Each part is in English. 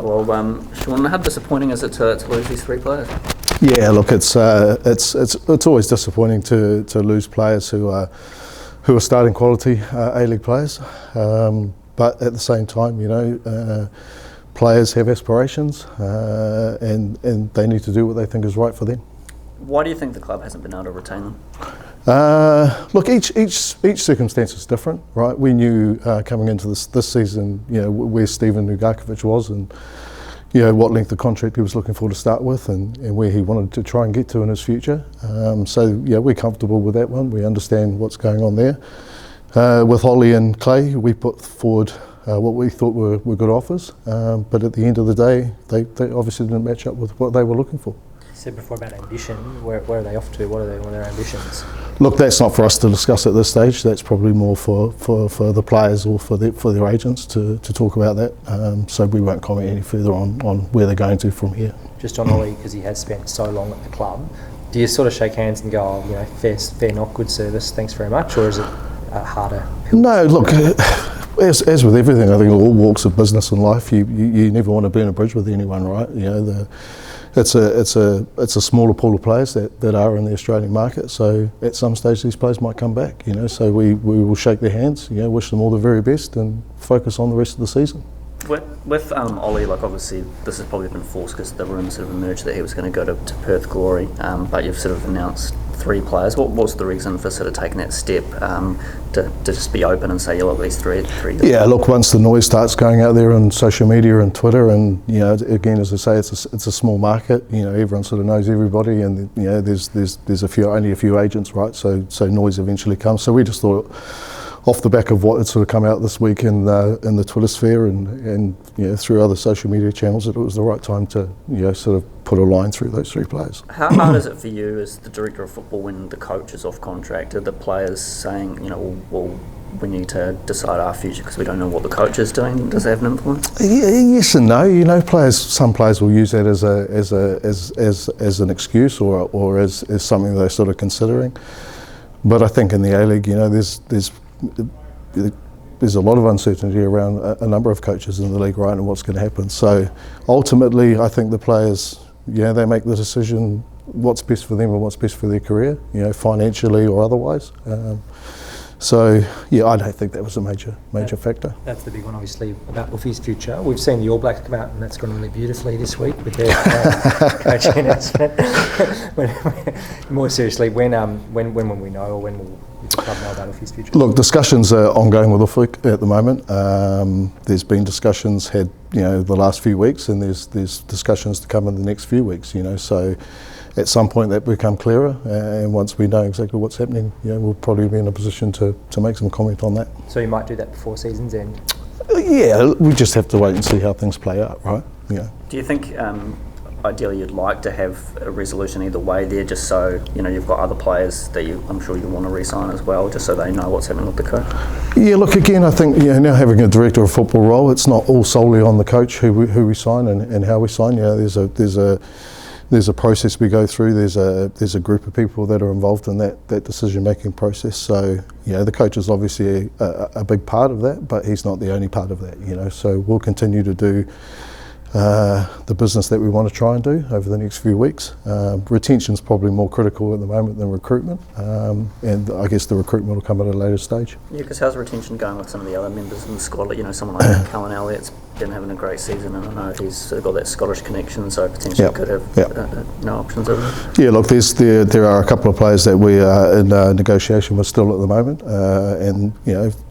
Well, Shaun, how disappointing is it to lose these 3 players? Yeah, look, it's always disappointing to lose players who are starting quality A-League players, but at the same time, players have aspirations, and they need to do what they think is right for them. Why do you think the club hasn't been able to retain them? Look, each circumstance is different, right? We knew coming into this season, where Stephen Ugarkovic was, and what length of contract he was looking for to start with, and where he wanted to try and get to in his future. So we're comfortable with that one. We understand what's going on there. With Ollie and Clay, we put forward what we thought were good offers, but at the end of the day, they obviously didn't match up with what they were looking for. You said before about ambition. Where are they off to? What are their ambitions? Look, that's not for us to discuss at this stage. That's probably more for the players or for their agents to talk about that. So we won't comment any further on where they're going to from here. Just on Ollie, because he has spent so long at the club, do you sort of shake hands and go, fair knock, good service, thanks very much, or is it harder? No, look, as with everything, I think all walks of business and life, you never want to burn a bridge with anyone, right? It's a smaller pool of players that are in the Australian market. So at some stage these players might come back. So we will shake their hands. Wish them all the very best and focus on the rest of the season. With Ollie, obviously this has probably been forced because the rumours sort of emerged that he was going to go to Perth Glory, but you've sort of announced 3 players. What was the reason for sort of taking that step to just be open and say, look, these three? Yeah, look, once the noise starts going out there on social media and Twitter, and again, as I say, it's a small market. Everyone sort of knows everybody, and there's only a few agents, right? So noise eventually comes. So we just thought, off the back of what had sort of come out this week in the Twitter sphere and through other social media channels, that it was the right time to sort of put a line through those 3 players. How hard is it for you as the director of football when the coach is off contract? Are the players saying, well, we need to decide our future because we don't know what the coach is doing? Does that have an influence? Yes and no. Some players will use that as an excuse or as something they're sort of considering. But I think in the A-League, there's a lot of uncertainty around a number of coaches in the league, right, and what's going to happen. So ultimately, I think the players, they make the decision what's best for them and what's best for their career, financially or otherwise. So I don't think that was a major factor. That's the big one, obviously, about Wolfie's future. We've seen the All Blacks come out, and that's gone really beautifully this week with their coaching announcement. More seriously, when will we know, or when will the club know about Wolfie's future? Look, discussions are ongoing with Wolfie at the moment. There's been discussions had the last few weeks, and there's discussions to come in the next few weeks. So at some point that will become clearer, and once we know exactly what's happening, we'll probably be in a position to make some comment on that. So you might do that before season's end? Yeah, we just have to wait and see how things play out, right? Do you think ideally you'd like to have a resolution either way there, just so you've got other players that I'm sure you want to re-sign as well, just so they know what's happening with the coach? Yeah, look, again, I think now having a director of football role, it's not all solely on the coach who we sign and how we sign. There's a process we go through. There's a group of people that are involved in that decision-making process. So the coach is obviously a big part of that, but he's not the only part of that. So we'll continue to do the business that we want to try and do over the next few weeks. Retention's probably more critical at the moment than recruitment, and I guess the recruitment will come at a later stage. Yeah, because how's retention going with some of the other members in the squad? Someone like Cullen Elliott's been having a great season, and I know he's sort of got that Scottish connection, so potentially could have no options over there. Yeah, look, there are a couple of players that we are in negotiation with still at the moment, and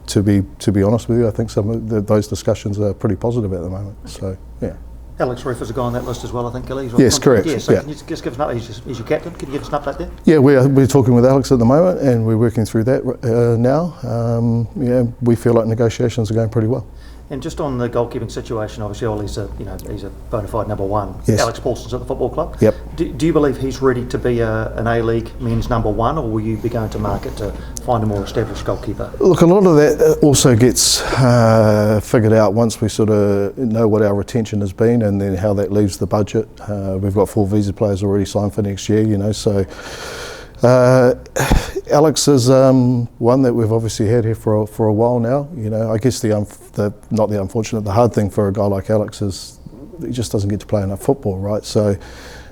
to be honest with you, I think some of those discussions are pretty positive at the moment. So yeah. Alex Reef is a guy on that list as well, I think, Gilly. Yes, correct. Yeah, so can you just give us an update? He's your captain. Can you give us an update there? Yeah, we're talking with Alex at the moment, and we're working through that now. We feel like negotiations are going pretty well. And just on the goalkeeping situation, obviously Ollie's he's a bona fide number one. Yes. Alex Paulson's at the football club. Yep. Do you believe he's ready to be an A-League men's number one, or will you be going to market to find a more established goalkeeper? Look, a lot of that also gets figured out once we sort of know what our retention has been and then how that leaves the budget. We've got 4 visa players already signed for next year, so Alex is one that we've obviously had here for a while now. I guess the hard thing for a guy like Alex is he just doesn't get to play enough football, right? So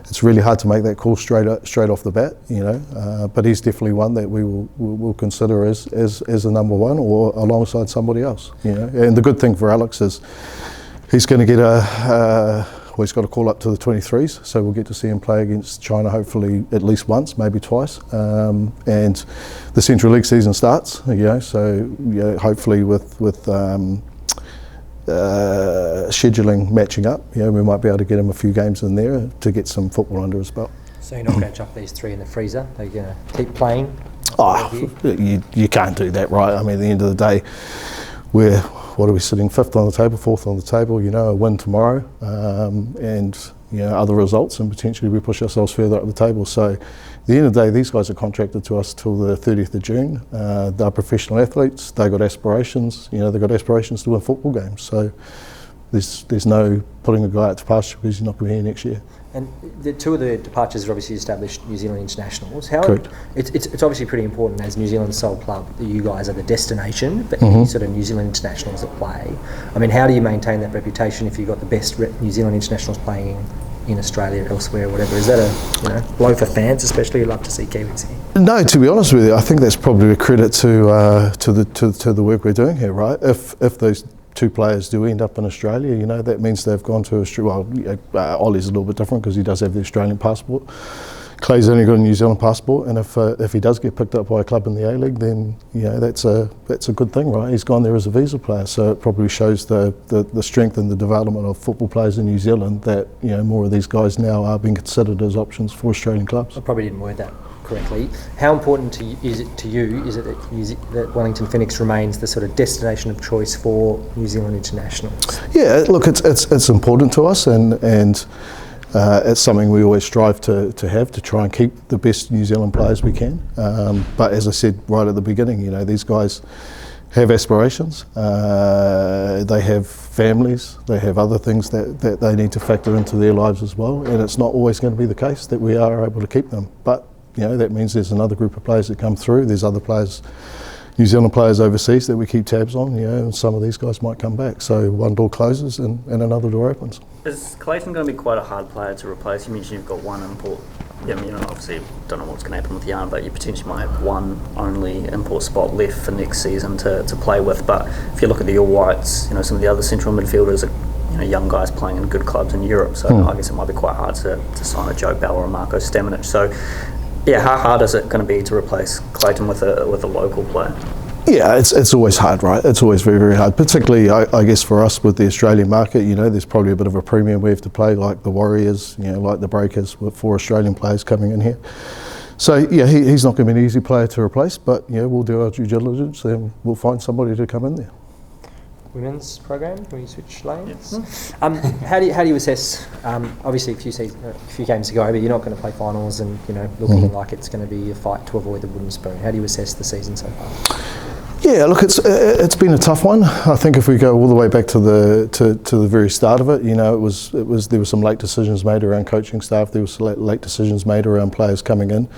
it's really hard to make that call straight off the bat, you know. But he's definitely one that we'll consider as a number one or alongside somebody else, you know. And the good thing for Alex is he's going to get he's got a call up to the 23s, so we'll get to see him play against China hopefully at least once, maybe twice. And the Central League season starts, you know, so hopefully with scheduling matching up, you know, we might be able to get him a few games in there to get some football under his belt. So you're not going to chuck these 3 in the freezer? They're going to keep playing? You can't do that, right? I mean, at the end of the day, what are we sitting 5th on the table, 4th on the table, you know, a win tomorrow, and, you know, other results, and potentially we push ourselves further up the table. So at the end of the day, these guys are contracted to us till the 30th of June. They're professional athletes, they've got aspirations, you know, they've got aspirations to win football games. So there's no putting a guy out to pasture because he's not going to be here next year. And the 2 of the departures are obviously established New Zealand internationals. Correct. It's obviously pretty important as New Zealand's sole club that you guys are the destination, but any sort of New Zealand internationals that play. I mean, how do you maintain that reputation if you've got the best New Zealand internationals playing in Australia, elsewhere, whatever? Is that a blow for fans, especially? You'd love to see Kiwis here. No, to be honest with you, I think that's probably a credit to the work we're doing here, right? If those 2 players do end up in Australia, you know, that means they've gone to Australia. Well, Ollie's a little bit different because he does have the Australian passport. Clay's only got a New Zealand passport, and if he does get picked up by a club in the A-League, then, you know, that's a good thing, right? He's gone there as a visa player, so it probably shows the strength and the development of football players in New Zealand that, you know, more of these guys now are being considered as options for Australian clubs. I probably didn't word that correctly. How important is it that Wellington Phoenix remains the sort of destination of choice for New Zealand internationals? Yeah, look, it's important to us, and it's something we always strive to try and keep the best New Zealand players we can. But as I said right at the beginning, you know, these guys have aspirations, they have families, they have other things that they need to factor into their lives as well, and it's not always going to be the case that we are able to keep them. But, you know, that means there's another group of players that come through, there's other players, New Zealand players overseas that we keep tabs on, you know, and some of these guys might come back. So one door closes and another door opens. Is Clayton going to be quite a hard player to replace? You mentioned you've got one import. Yeah, I mean, obviously don't know what's going to happen with Yarn, but you potentially might have one only import spot left for next season to play with. But if you look at the All Whites, you know, some of the other central midfielders are, you know, young guys playing in good clubs in Europe. So I guess it might be quite hard to sign a Joe Bell or a Marco Stamenic. So yeah, how hard is it going to be to replace Clayton with a local player? Yeah, it's always hard, right? It's always very, very hard, particularly, I guess, for us with the Australian market. You know, there's probably a bit of a premium we have to play, like the Warriors, you know, like the Breakers, for Australian players coming in here. So, yeah, he's not going to be an easy player to replace, but, you know, we'll do our due diligence and we'll find somebody to come in there. Women's program, will you switch lanes? How do you assess? Obviously, a few games to go, but you're not going to play finals, and, you know, looking like it's going to be a fight to avoid the wooden spoon. How do you assess the season so far? Yeah, look, it's been a tough one. I think if we go all the way back to the very start of it, you know, there were some late decisions made around coaching staff. There were late decisions made around players coming in.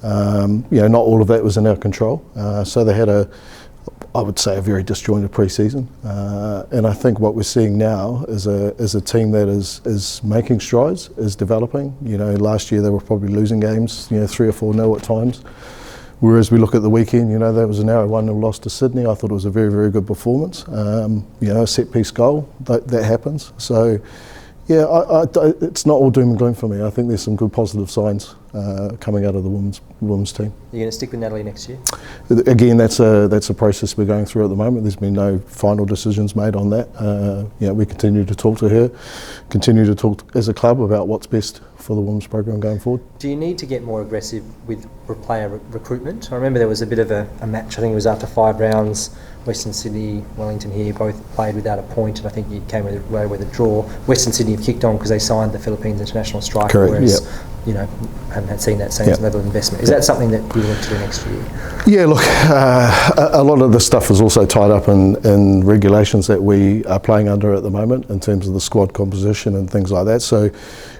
You know, not all of that was in our control. So they had I would say, a very disjointed pre-season, and I think what we're seeing now is a team that is making strides, is developing. You know, last year they were probably losing games, you know, 3 or 4-0 at times. Whereas we look at the weekend, you know, that was an hour 1-0 loss to Sydney. I thought it was a very, very good performance. You know, a set-piece goal, that happens. So, yeah, it's not all doom and gloom for me. I think there's some good positive signs coming out of the women's team. Are you going to stick with Natalie next year? Again, that's a process we're going through at the moment. There's been no final decisions made on that. You know, we continue to talk to her, continue to talk as a club about what's best for the women's program going forward. Do you need to get more aggressive with player recruitment? I remember there was a bit of a match, I think it was after 5 rounds, Western Sydney, Wellington here, both played without a point, and I think you came away with a draw. Western Sydney have kicked on because they signed the Philippines international striker. Correct, whereas, you know, haven't seen that same level of investment. Is that something that you want to do next year? Yeah, look, a lot of the stuff is also tied up in regulations that we are playing under at the moment in terms of the squad composition and things like that. So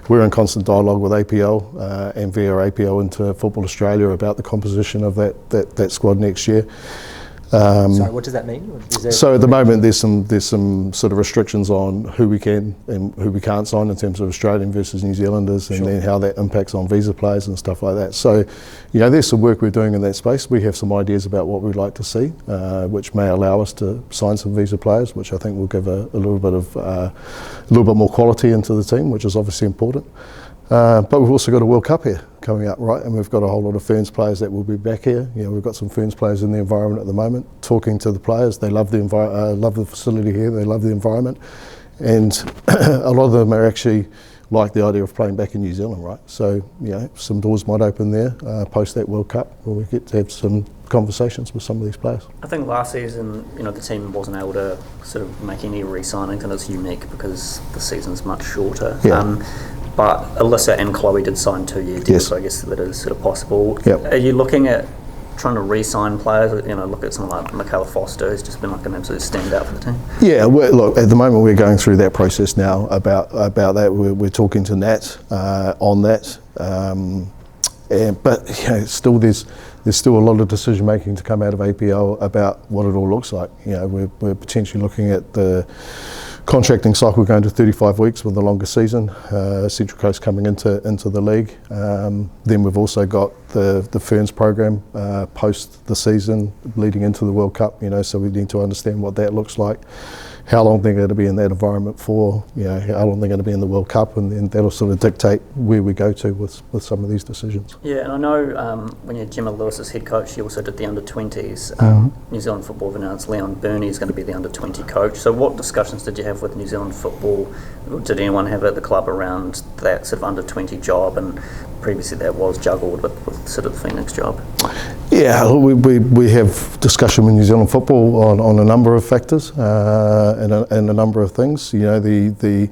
we're in constant dialogue with APL and via APL into Football Australia about the composition of that squad next year. Sorry, what does that mean? So at the moment, there's some sort of restrictions on who we can and who we can't sign in terms of Australian versus New Zealanders, and then how that impacts on visa players and stuff like that. So, there's some work we're doing in that space. We have some ideas about what we'd like to see, which may allow us to sign some visa players, which I think will give a little bit more quality into the team, which is obviously important. But we've also got a World Cup here coming up, right? And we've got a whole lot of Ferns players that will be back here. We've got some Ferns players in the environment at the moment. Talking to the players, they love love the facility here. They love the environment, and a lot of them are actually like the idea of playing back in New Zealand, right? So some doors might open there post that World Cup, where we get to have some conversations with some of these players. I think last season, the team wasn't able to sort of make any re-signings, and it's unique because the season's much shorter. Yeah. But Alyssa and Chloe did sign 2-year deals, Yes. so I guess that is sort of possible. Yep. Are you looking at trying to re-sign players? Look at someone like Michaela Foster, who's just been like an absolute standout for the team. Yeah, look, at the moment we're going through that process now about that. We're talking to Nat on that, but still there's still a lot of decision making to come out of APL about what it all looks like. We're potentially looking at the contracting cycle going to 35 weeks with the longer season, Central Coast coming into the league. Then we've also got the Ferns program post the season leading into the World Cup, so we need to understand what that looks like, how long they're going to be in that environment for, how long they're going to be in the World Cup, and then that'll sort of dictate where we go to with some of these decisions. Yeah, and I know when you had Gemma Lewis as head coach, she also did the under-20s. New Zealand Football have announced Leon Burney is going to be the under-20 coach. So what discussions did you have with New Zealand Football? Did anyone have at the club around that sort of under-20 job? And previously that was juggled with sort of the Phoenix job. Yeah, we have discussion with New Zealand Football on a number of factors and a number of things. The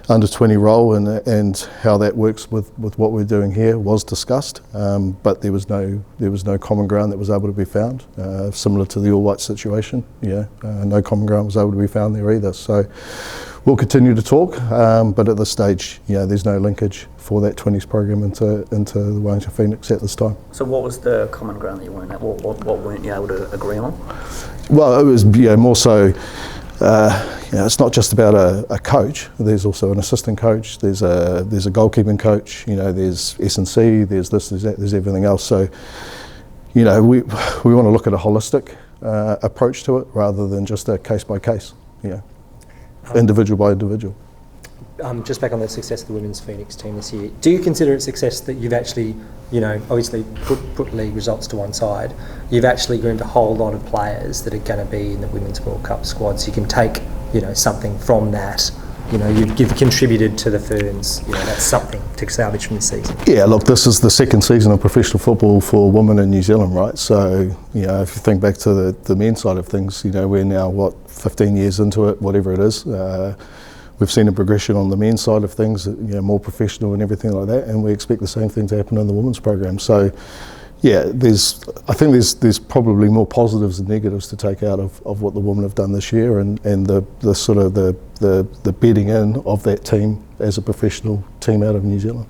under-20 role and how that works with what we're doing here was discussed, but there was no common ground that was able to be found. Similar to the All White situation, no common ground was able to be found there either. So we'll continue to talk, but at this stage, there's no linkage for that 20s program into the Wellington Phoenix at this time. So what was the common ground that you weren't at? What weren't you able to agree on? Well, it was more so. It's not just about a coach. There's also an assistant coach. There's a goalkeeping coach. There's S&C. There's this. There's that. There's everything else. So, we want to look at a holistic approach to it rather than just a case by case. Individual by individual. Just back on the success of the women's Phoenix team this year, do you consider it success that you've actually, obviously put league results to one side, you've actually groomed a whole lot of players that are going to be in the Women's World Cup squad, so you can take, something from that, you've contributed to the Ferns, that's something to salvage from this season. Yeah, look, this is the second season of professional football for women in New Zealand, right? So, if you think back to the men's side of things, we're now, 15 years into it, whatever it is. We've seen a progression on the men's side of things, more professional and everything like that, and we expect the same thing to happen in the women's program. So, I think there's probably more positives than negatives to take out of what the women have done this year, and the sort of the bedding in of that team as a professional team out of New Zealand.